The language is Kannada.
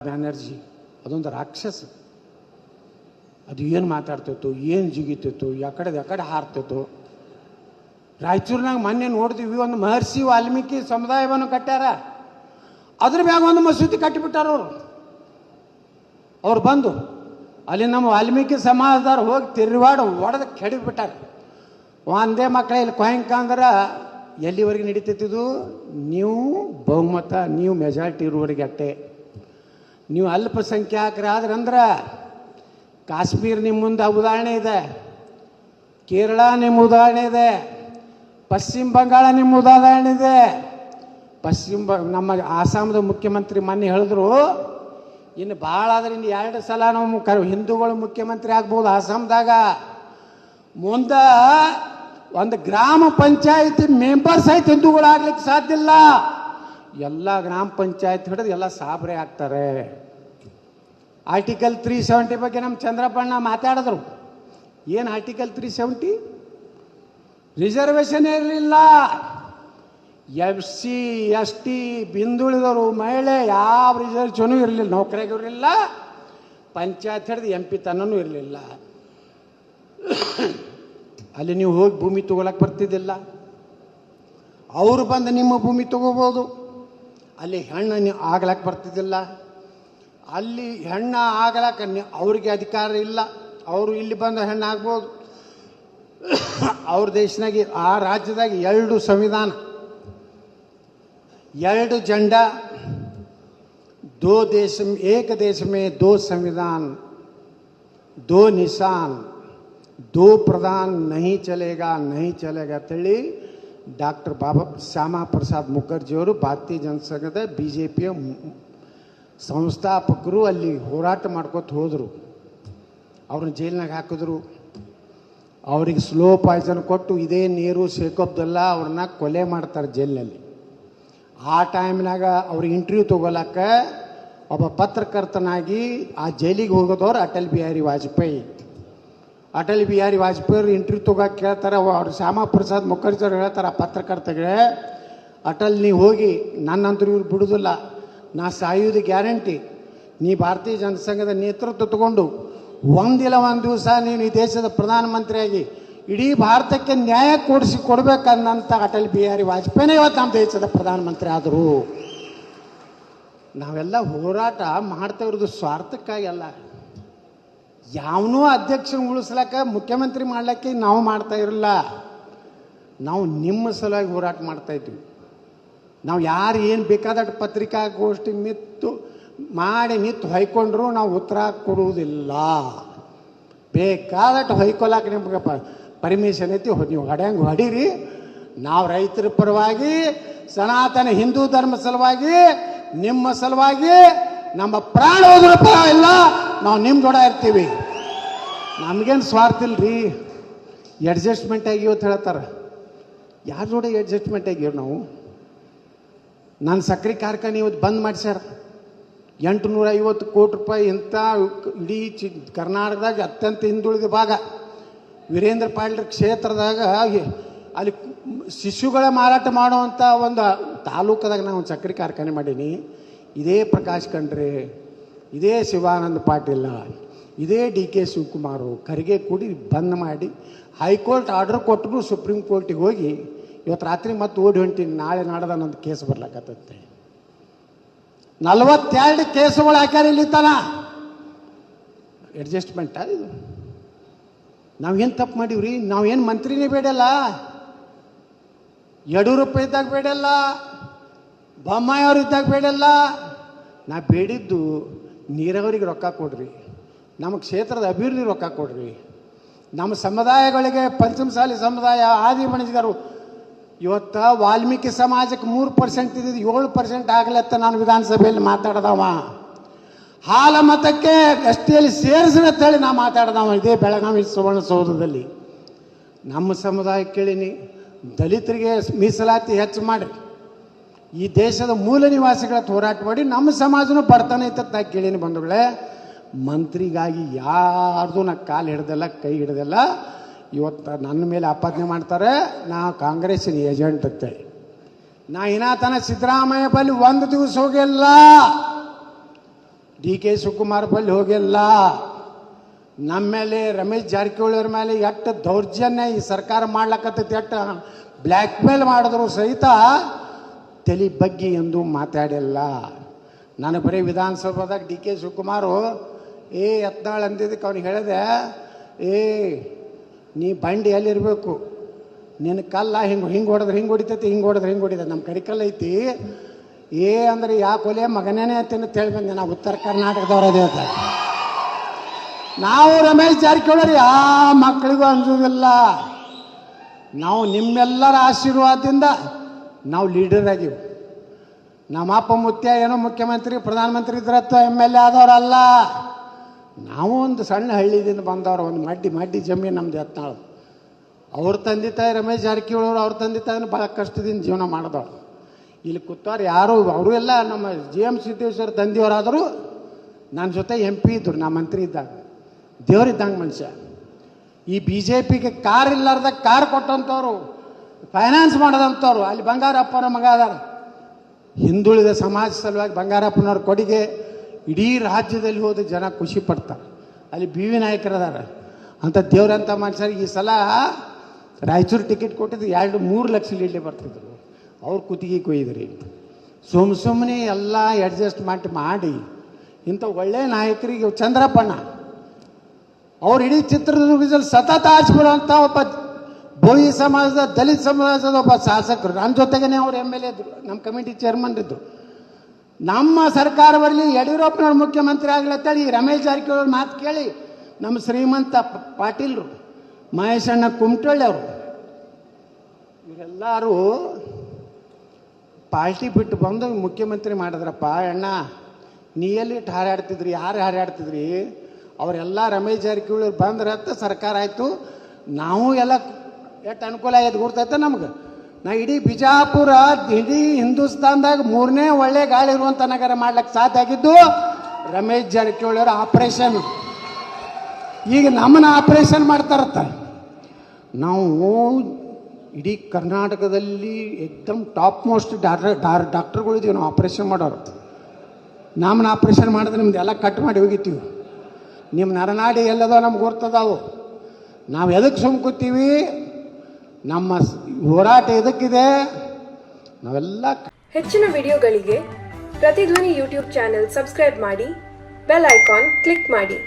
ಬ್ಯಾನರ್ಜಿ ಅದೊಂದು ರಾಕ್ಷಸ. ಅದು ಏನು ಮಾತಾಡ್ತಿತ್ತು, ಏನು ಜಿಗಿತಿತ್ತು, ಯಾಕಡೆ ಹಾರ್ತಿತ್ತು. ರಾಯಚೂರಿನಾಗ ಮೊನ್ನೆ ನೋಡ್ತೀವಿ, ಒಂದು ಮಹರ್ಷಿ ವಾಲ್ಮೀಕಿ ಸಮುದಾಯವನ್ನು ಕಟ್ಟ್ಯಾರ, ಅದ್ರ ಮ್ಯಾಗ ಒಂದು ಮಸೂತಿ ಕಟ್ಟಿಬಿಟ್ಟಾರ ಅವ್ರು ಬಂದು ಅಲ್ಲಿ ನಮ್ಮ ವಾಲ್ಮೀಕಿ ಸಮಾಜದವ್ರು ಹೋಗಿ ತಿರುವಾಡು ಒಡೆದು ಕೆಡಬಿಟ್ಟಾರ. ಒಂದೇ ಮಕ್ಕಳ ಇಲ್ಲಿ ಕೊಯಂಕ ಅಂದ್ರೆ ಎಲ್ಲಿವರೆಗೆ ನಡೀತಿದ್ದು, ನೀವು ಬಹುಮತ, ನೀವು ಮೆಜಾರಿಟಿ ಇರುವವರೆಗೆ ಅಟ್ಟೆ. ನೀವು ಅಲ್ಪಸಂಖ್ಯಾತರಾದ್ರಂದ್ರೆ ಕಾಶ್ಮೀರ ನಿಮ್ಮ ಮುಂದೆ ಉದಾಹರಣೆ ಇದೆ, ಕೇರಳ ನಿಮ್ಮ ಉದಾಹರಣೆ ಇದೆ, ಪಶ್ಚಿಮ ಬಂಗಾಳ ನಿಮ್ಮ ಉದಾಹರಣೆ ಇದೆ. ನಮ್ಮ ಆಸಾಮದ ಮುಖ್ಯಮಂತ್ರಿ ಮೊನ್ನೆ ಹೇಳಿದ್ರು, ಇನ್ನು ಭಾಳ ಆದ್ರೆ ಇನ್ನು 2 ಸಲ ನಾವು ಹಿಂದೂಗಳು ಮುಖ್ಯಮಂತ್ರಿ ಆಗ್ಬೋದು ಆಸಾಮದಾಗ. ಮುಂದೆ ಒಂದು ಗ್ರಾಮ ಪಂಚಾಯತಿ ಮೆಂಬರ್ಸ್ ಆಯ್ತು ಹಿಂದೂಗಳು ಆಗ್ಲಿಕ್ಕೆ ಸಾಧ್ಯ ಇಲ್ಲ. ಎಲ್ಲ ಗ್ರಾಮ ಪಂಚಾಯತ್ ಹಿಡಿದು ಎಲ್ಲ ಸಾಬ್ರೆ ಆಗ್ತಾರೆ. ಆರ್ಟಿಕಲ್ 370 ಬಗ್ಗೆ ನಮ್ಮ ಚಂದ್ರಪ್ಪಣ್ಣ ಮಾತಾಡಿದ್ರು. ಏನು ಆರ್ಟಿಕಲ್ 370? ರಿಸರ್ವೇಷನ್ ಇರಲಿಲ್ಲ. FC ST ಹಿಂದುಳಿದವರು, ಮಹಿಳೆ ಯಾವ ರಿಸರ್ವೇಷನೂ ಇರಲಿಲ್ಲ, ನೌಕರಿಗೂ ಇರಲಿಲ್ಲ, ಪಂಚಾಯತ್ ಹಿಡಿದು MP ತನೂ ಇರಲಿಲ್ಲ. ಅಲ್ಲಿ ನೀವು ಹೋಗಿ ಭೂಮಿ ತಗೊಳಕ್ಕೆ ಬರ್ತಿದ್ದಿಲ್ಲ, ಅವರು ಬಂದು ನಿಮ್ಮ ಭೂಮಿ ತಗೋಬೋದು. ಅಲ್ಲಿ ಹೆಣ್ಣು ನೀವು ಆಗ್ಲಕ್ಕೆ ಬರ್ತಿದ್ದಿಲ್ಲ, ಅಲ್ಲಿ ಹೆಣ್ಣು ಆಗ್ಲಕ್ಕೆ ಅವ್ರಿಗೆ ಅಧಿಕಾರ ಇಲ್ಲ, ಅವರು ಇಲ್ಲಿ ಬಂದು ಹೆಣ್ಣು ಆಗ್ಬೋದು. ಅವ್ರ ದೇಶನಾಗ ಆ ರಾಜ್ಯದಾಗ 2 ಸಂವಿಧಾನ, 2 झंडा, 2 देश, एक देश में 2 संविधान, 2 निशान, 2 प्रधान नहीं चलेगा ಅಂತೇಳಿ ಡಾಕ್ಟರ್ ಶ್ಯಾಮಾ ಪ್ರಸಾದ್ ಮುಖರ್ಜಿಯವರು ಭಾರತೀಯ ಜನಸಂಘದ BJPಯ ಸಂಸ್ಥಾಪಕರು ಅಲ್ಲಿ ಹೋರಾಟ ಮಾಡ್ಕೊತ ಹೋದರು. ಅವ್ರನ್ನ ಜೈಲಿನಾಗ ಹಾಕಿದ್ರು. ಅವ್ರಿಗೆ ಸ್ಲೋ ಪಾಯ್ಸನ್ ಕೊಟ್ಟು ಇದೇ ನೀರು ಶೇಖ್ ಅಬ್ದುಲ್ಲಾ ಅವ್ರನ್ನ ಕೊಲೆ ಮಾಡ್ತಾರೆ ಜೈಲಿನಲ್ಲಿ. ಆ ಟೈಮ್ನಾಗ ಅವ್ರಿಗೆ ಇಂಟರ್ವ್ಯೂ ತೊಗೊಳಕ್ಕೆ ಒಬ್ಬ ಪತ್ರಕರ್ತನಾಗಿ ಆ ಜೈಲಿಗೆ ಹೋಗೋದವ್ರು ಅಟಲ್ ಬಿಹಾರಿ ವಾಜಪೇಯಿ. ಅಟಲ್ ಬಿಹಾರಿ ವಾಜಪೇಯಿ ಇಂಟರ್ವ್ಯೂ ತೊಗೊಳಕ್ಕೆ ಕೇಳ್ತಾರೆ. ಅವ್ರು ಶ್ಯಾಮಾ ಪ್ರಸಾದ್ ಮುಖರ್ಜಿ ಅವ್ರು ಹೇಳ್ತಾರೆ ಆ ಪತ್ರಕರ್ತಗೆ, ಅಟಲ್ ನೀ ಹೋಗಿ ನನ್ನಂತರೂ ಇವ್ರು ಬಿಡೋದಿಲ್ಲ, ನಾ ಸಾಯೋದು ಗ್ಯಾರಂಟಿ. ನೀ ಭಾರತೀಯ ಜನಸಂಘದ ನೇತೃತ್ವ ತಗೊಂಡು ಒಂದಿಲ್ಲ ಒಂದು ದಿವಸ ನೀನು ಈ ದೇಶದ ಪ್ರಧಾನಮಂತ್ರಿಯಾಗಿ ಇಡೀ ಭಾರತಕ್ಕೆ ನ್ಯಾಯ ಕೊಡಬೇಕನ್ನಂತ ಅಟಲ್ ಬಿಹಾರಿ ವಾಜಪೇಯಿ ಇವತ್ತು ನಮ್ಮ ದೇಶದ ಪ್ರಧಾನಮಂತ್ರಿ ಆದರು. ನಾವೆಲ್ಲ ಹೋರಾಟ ಮಾಡ್ತಾ ಇರೋದು ಸ್ವಾರ್ಥಕ್ಕಾಗಿ ಅಲ್ಲ. ಯಾವನೂ ಅಧ್ಯಕ್ಷನ ಉಳಿಸ್ಲಕ್ಕ, ಮುಖ್ಯಮಂತ್ರಿ ಮಾಡ್ಲಿಕ್ಕೆ ನಾವು ಮಾಡ್ತಾ ಇರಲಿಲ್ಲ. ನಾವು ನಿಮ್ಮ ಸಲುವಾಗಿ ಹೋರಾಟ ಮಾಡ್ತಾ ಇದ್ವಿ. ನಾವು ಯಾರು ಏನು ಬೇಕಾದಟ್ಟು ಪತ್ರಿಕಾಗೋಷ್ಠಿ ನಿಂತು ಹೊಯ್ಕೊಂಡ್ರು ನಾವು ಉತ್ತರ ಕೊಡುವುದಿಲ್ಲ. ಬೇಕಾದಟ್ಟು ಹೊಯ್ಕೊಳಕ್ಕೆ ನಿಮ್ಗೆ ಪರ್ಮಿಷನ್ ಐತಿ, ನೀವು ಹೊಡೆಯಂಗೆ ಹೊಡೀರಿ. ನಾವು ರೈತರ ಪರವಾಗಿ, ಸನಾತನ ಹಿಂದೂ ಧರ್ಮ ಸಲುವಾಗಿ, ನಿಮ್ಮ ಸಲುವಾಗಿ ನಮ್ಮ ಪ್ರಾಣ ಹೋದ್ರ ಪರವಾಗಿಲ್ಲ, ನಾವು ನಿಮ್ಮ ಜೋಡ ಇರ್ತೀವಿ. ನಮಗೇನು ಸ್ವಾರ್ಥ ಇಲ್ರಿ. ಅಡ್ಜಸ್ಟ್ಮೆಂಟ್ ಆಗಿವ ಅಂತ ಹೇಳ್ತಾರೆ. ಯಾರ ಜೋಡ ಅಡ್ಜಸ್ಟ್ಮೆಂಟ್ ಆಗಿವ್ ನಾವು? ನಾನು ಸಕ್ಕರೆ ಕಾರ್ಖಾನೆ ಇವತ್ತು ಬಂದ್ ಮಾಡಿಸ್ಯಾರ. 850 ಕೋಟಿ ರೂಪಾಯಿ ಇಂಥ ಇಡೀ ಕರ್ನಾಟಕದಾಗ ಅತ್ಯಂತ ಹಿಂದುಳಿದ ಭಾಗ ವೀರೇಂದ್ರ ಪಾಟೀಲ್ ಕ್ಷೇತ್ರದಾಗ ಅಲ್ಲಿ ಶಿಶುಗಳ ಮಾರಾಟ ಮಾಡುವಂಥ ಒಂದು ತಾಲೂಕದಾಗ ನಾನು ಒಂದು ಸಕ್ಕರೆ ಕಾರ್ಖಾನೆ ಮಾಡೀನಿ. ಇದೇ ಪ್ರಕಾಶ್ ಖಂಡ್ರೆ, ಇದೇ ಶಿವಾನಂದ ಪಾಟೀಲ, ಇದೇ DK ಶಿವಕುಮಾರು ಖರ್ಗೆ ಕೂಡಿ ಬಂದ್ ಮಾಡಿ ಹೈಕೋರ್ಟ್ ಆರ್ಡರ್ ಕೊಟ್ಟರು. ಸುಪ್ರೀಂ ಕೋರ್ಟಿಗೆ ಹೋಗಿ ಇವತ್ತು ರಾತ್ರಿ ಮತ್ತೆ ಓಡಿ ಹೊಂಟೀನಿ. ನಾಳೆ ನಾಡ್ದ ನಂದು ಕೇಸ್ ಬರ್ಲಾಕತ್ತೆ. 42 ಕೇಸುಗಳು ಹಾಕ್ಯಾರ ಇಲ್ಲಿ ತನ. ಅಡ್ಜಸ್ಟ್ಮೆಂಟ ಇದು? ನಾವೇನು ತಪ್ಪು ಮಾಡೀವ್ರಿ? ನಾವೇನು ಮಂತ್ರಿನೇ ಬೇಡಲ್ಲ, ಯಡಿಯೂರಪ್ಪ ಇದ್ದಾಗ ಬೇಡಲ್ಲ, ಬೊಮ್ಮಾಯಿ ಅವ್ರು ಇದ್ದಾಗ ಬೇಡಲ್ಲ. ನಾ ಬೇಡಿದ್ದು ನೀರಾವರಿಗೆ ರೊಕ್ಕ ಕೊಡ್ರಿ, ನಮ್ಮ ಕ್ಷೇತ್ರದ ಅಭಿವೃದ್ಧಿ ರೊಕ್ಕ ಕೊಡ್ರಿ, ನಮ್ಮ ಸಮುದಾಯಗಳಿಗೆ ಪಂಚಮಸಾಲಿ ಸಮುದಾಯ, ಆದಿ ಮಣಿಜರು. ಇವತ್ತು ವಾಲ್ಮೀಕಿ ಸಮಾಜಕ್ಕೆ 3% ಇದ್ದಿದ್ದು 7% ಆಗಲತ್ತ ನಾನು ವಿಧಾನಸಭೆಯಲ್ಲಿ ಮಾತಾಡ್ದವ. ಹಾಲ ಮತಕ್ಕೆ STಯಲ್ಲಿ ಸೇರಿಸಿ ಅಂತ ಹೇಳಿ ನಾ ಮಾತಾಡ್ದವ ಇದೇ ಬೆಳಗಾವಿ ಸುವರ್ಣಸೌಧದಲ್ಲಿ. ನಮ್ಮ ಸಮುದಾಯ ಕೇಳೀನಿ, ದಲಿತರಿಗೆ ಮೀಸಲಾತಿ ಹೆಚ್ಚು ಮಾಡಿ, ಈ ದೇಶದ ಮೂಲ ನಿವಾಸಿಗಳ ಹೋರಾಟ ಮಾಡಿ ನಮ್ಮ ಸಮಾಜನೂ ಬರ್ತಾನೆ ಇತ್ತ ನಾ ಕೇಳೀನಿ. ಬಂಧುಗಳೇ, ಮಂತ್ರಿಗಾಗಿ ಯಾರ್ದು ನಾ ಕಾಲು ಹಿಡ್ದಲ್ಲ, ಕೈ ಹಿಡ್ದಲ್ಲ. ಇವತ್ತು ನನ್ನ ಮೇಲೆ ಆಪಾದನೆ ಮಾಡ್ತಾರೆ ನಾ ಕಾಂಗ್ರೆಸ್ಸಿನ ಏಜೆಂಟ್ ಅಂತೇಳಿ. ನಾ ಇನ್ನಾತನ ಸಿದ್ದರಾಮಯ್ಯ ಬಳಿ 1 ದಿವಸ ಹೋಗಿಲ್ಲ. DK ಶಿವಕುಮಾರ್ ಬಳಿ ಹೋಗಿಲ್ಲ. ನಮ್ಮ ಮೇಲೆ ರಮೇಶ್ ಜಾರಕಿಹೊಳಿ ಅವ್ರ ಮೇಲೆ ಎಷ್ಟು ದೌರ್ಜನ್ಯ ಈ ಸರ್ಕಾರ ಮಾಡ್ಲಕ್ಕತ್ತೈತಿ, ಎಷ್ಟು ಬ್ಲ್ಯಾಕ್ ಮೇಲ್ ಮಾಡಿದ್ರು ಸಹಿತ ತಲೆ ಬಗ್ಗೆ ಎಂದು ಮಾತಾಡಿಲ್ಲ. ನಾನು ಬರೀ ವಿಧಾನಸೌಧದಾಗ DK ಶಿವಕುಮಾರು ಯತ್ನಾಳ್ ಅಂದಿದ್ದಕ್ಕೆ ಅವ್ನಿಗೆ ಹೇಳಿದೆ, ನೀ ಬಂಡಿ ಎಲ್ಲಿರಬೇಕು, ನಿನ್ನ ಕಲ್ಲ ಹಿಂಗೆ ಹೊಡೆದ್ರೆ ಹಿಂಗೆ ಹೊಡಿತೈತಿ, ಹಿಂಗೆ ಹೊಡೆದ್ರೆ ಹಿಂಗೆ ಹೊಡಿತೈತಿ, ನಮ್ಮ ಕರಿಕಲ್ಲ ಐತಿ ಅಂದ್ರೆ ಯಾಕೆ ಒಲೆ ಮಗನೇನೆ ಅಂತ ಹೇಳಿ ಬಂದೆ. ನಾವು ಉತ್ತರ ಕರ್ನಾಟಕದವ್ರದೇ ಅಂತ. ನಾವು ರಮೇಶ್ ಜಾರಕಿಹೊಳಿ ಯಾವ ಮಕ್ಕಳಿಗೂ ಅಂಜುವುದಿಲ್ಲ. ನಾವು ನಿಮ್ಮೆಲ್ಲರ ಆಶೀರ್ವಾದದಿಂದ ನಾವು ಲೀಡರ್ ಆಗಿವು. ನಮ್ಮ ಅಪ್ಪ ಮುತ್ಯ ಏನೋ ಮುಖ್ಯಮಂತ್ರಿ ಪ್ರಧಾನಮಂತ್ರಿ ಇದ್ರತ್ತು MLA ಆದವರಲ್ಲ. ನಾವು ಒಂದು ಸಣ್ಣ ಹಳ್ಳಿದಿಂದ ಬಂದವರು, ಒಂದು ಮಡ್ಡಿ ಜಮೀನು ನಮ್ದು ಯತ್ನಾಳು. ಅವ್ರ ತಂದೆ ತಾಯಿ ರಮೇಶ್ ಜಾರಕಿಹೊಳಿ ಅವ್ರ ತಂದೆ ತಾಯಿನ ಭಾಳ ಕಷ್ಟದಿಂದ ಜೀವನ ಮಾಡಿದವ್ರು. ಇಲ್ಲಿ ಕೂತವ್ರು ಯಾರು ಅವರು ಎಲ್ಲ ನಮ್ಮ GM ಸಿದ್ದೇಶ್ವರ ತಂದೆಯವರಾದರೂ ನನ್ನ ಜೊತೆ MP ಇದ್ದರು, ನಾ ಮಂತ್ರಿ ಇದ್ದಾಗ. ದೇವರಿದ್ದಂಗೆ ಮನುಷ್ಯ. ಈ BJPಗೆ ಕಾರ್ ಇಲ್ಲಾರ್ದ ಕಾರ್ ಕೊಟ್ಟಂಥವ್ರು, ಫೈನಾನ್ಸ್ ಮಾಡೋದಂಥವ್ರು. ಅಲ್ಲಿ ಬಂಗಾರಪ್ಪನ ಮಗ ಅದಾರ. ಹಿಂದುಳಿದ ಸಮಾಜ ಸಲುವಾಗಿ ಬಂಗಾರಪ್ಪನವ್ರ ಕೊಡುಗೆ ಇಡೀ ರಾಜ್ಯದಲ್ಲಿ ಹೋದ ಜನ ಖುಷಿ ಪಡ್ತಾರೆ. ಅಲ್ಲಿ BV ನಾಯಕರದಾರ. ಅಂಥ ದೇವ್ರಂಥ ಮನುಷ್ಯರಿಗೆ ಈ ಸಲ ರಾಯಚೂರು ಟಿಕೆಟ್ ಕೊಟ್ಟಿದ್ದು 2-3 ಲಕ್ಷ ಲೀಡ್ಲಿ ಬರ್ತಿದ್ರು. ಅವ್ರು ಕುತ್ತಿಗೆ ಕೊಯ್ದ್ರಿ. ಸುಮ್ಮನೆ ಎಲ್ಲ ಅಡ್ಜಸ್ಟ್ ಮಾಡಿ ಇಂಥ ಒಳ್ಳೆಯ ನಾಯಕರಿಗೆ ಚಂದ್ರಪ್ಪಣ್ಣ ಅವ್ರು ಇಡೀ ಚಿತ್ರದುರ್ಗದಲ್ಲಿ ಸತತ ಆರಿಸ್ಬಿಡುವಂಥ ಒಬ್ಬ ಬೋಯಿ ಸಮಾಜದ ದಲಿತ ಸಮಾಜದ ಒಬ್ಬ ಶಾಸಕರು. ನನ್ನ ಜೊತೆಗೇ ಅವ್ರು MLA ಇದ್ದರು, ನಮ್ಮ ಕಮಿಟಿ ಚೇರ್ಮನ್ ಇದ್ದರು. ನಮ್ಮ ಸರ್ಕಾರ ಬರಲಿ, ಯಡಿಯೂರಪ್ಪನವ್ರು ಮುಖ್ಯಮಂತ್ರಿ ಆಗ್ಲತ್ತೇಳಿ ರಮೇಶ್ ಜಾರಕಿಹೊಳಿ ಮಾತು ಕೇಳಿ ನಮ್ಮ ಶ್ರೀಮಂತ ಪಾಟೀಲ್ರು, ಮಹೇಶಣ್ಣ ಕುಮಟಳ್ಳಿ ಅವರು ಇವರೆಲ್ಲರೂ ಪಾರ್ಟಿ ಬಿಟ್ಟು ಬಂದು ಮುಖ್ಯಮಂತ್ರಿ ಮಾಡಿದ್ರಪ್ಪ. ಅಣ್ಣ ನೀ ಎಲ್ಲಿ ಹಾರಾಡ್ತಿದ್ರಿ, ಯಾರು ಹಾರಾಡ್ತಿದ್ರಿ? ಅವರೆಲ್ಲ ರಮೇಶ್ ಜಾರಕಿಹೊಳಿ ಬಂದ್ರೆ ಅಂತ ಸರ್ಕಾರ ಆಯಿತು. ನಾವು ಎಲ್ಲ ಎಷ್ಟು ಅನುಕೂಲ ಆಗಿದೆ ಗುರ್ತೈತೆ ನಮ್ಗೆ. ನಾ ಇಡೀ ಬಿಜಾಪುರ, ಇಡೀ ಹಿಂದೂಸ್ತಾನ್ದಾಗ 3ನೇ ಒಳ್ಳೆ ಗಾಳಿ ಇರುವಂಥ ನಗರ ಮಾಡ್ಲಿಕ್ಕೆ ಸಾಧ್ಯ ಆಗಿದ್ದು ರಮೇಶ್ ಜಾರಕಿಹೊಳಿ ಅವರ ಆಪ್ರೇಷನ್. ಈಗ ನಮ್ಮನ್ನ ಆಪ್ರೇಷನ್ ಮಾಡ್ತಾರತ್ತ. ನಾವು ಇಡೀ ಕರ್ನಾಟಕದಲ್ಲಿ ಎಕ್ದಮ್ ಟಾಪ್ ಮೋಸ್ಟ್ ಡಾಕ್ಟರ್ಗಳಿದ್ದೀವಿ ನಾವು ಆಪ್ರೇಷನ್ ಮಾಡೋರು. ನಮ್ಮನ್ನ ಆಪ್ರೇಷನ್ ಮಾಡಿದ್ರೆ ನಿಮ್ದೆಲ್ಲ ಕಟ್ ಮಾಡಿ ಹೋಗಿತ್ತೀವಿ. ನಿಮ್ಮ ನರನಾಡಿ ಎಲ್ಲದೋ ನಮ್ಗೆ ಗೊತ್ತದಾವು. ನಾವು ಎದಕ್ಕೆ ಸುಮ್ಕೂತೀವಿ, ನಮ್ಮ ಹೋರಾಟ ಎದಕ್ಕಿದೆ, ನಾವೆಲ್ಲ. ಹೆಚ್ಚಿನ ವಿಡಿಯೋಗಳಿಗೆ ಪ್ರತಿಧ್ವನಿ YouTube ಚಾನೆಲ್ ಸಬ್ಸ್ಕ್ರೈಬ್ ಮಾಡಿ, ಬೆಲ್ ಐಕಾನ್ ಕ್ಲಿಕ್ ಮಾಡಿ.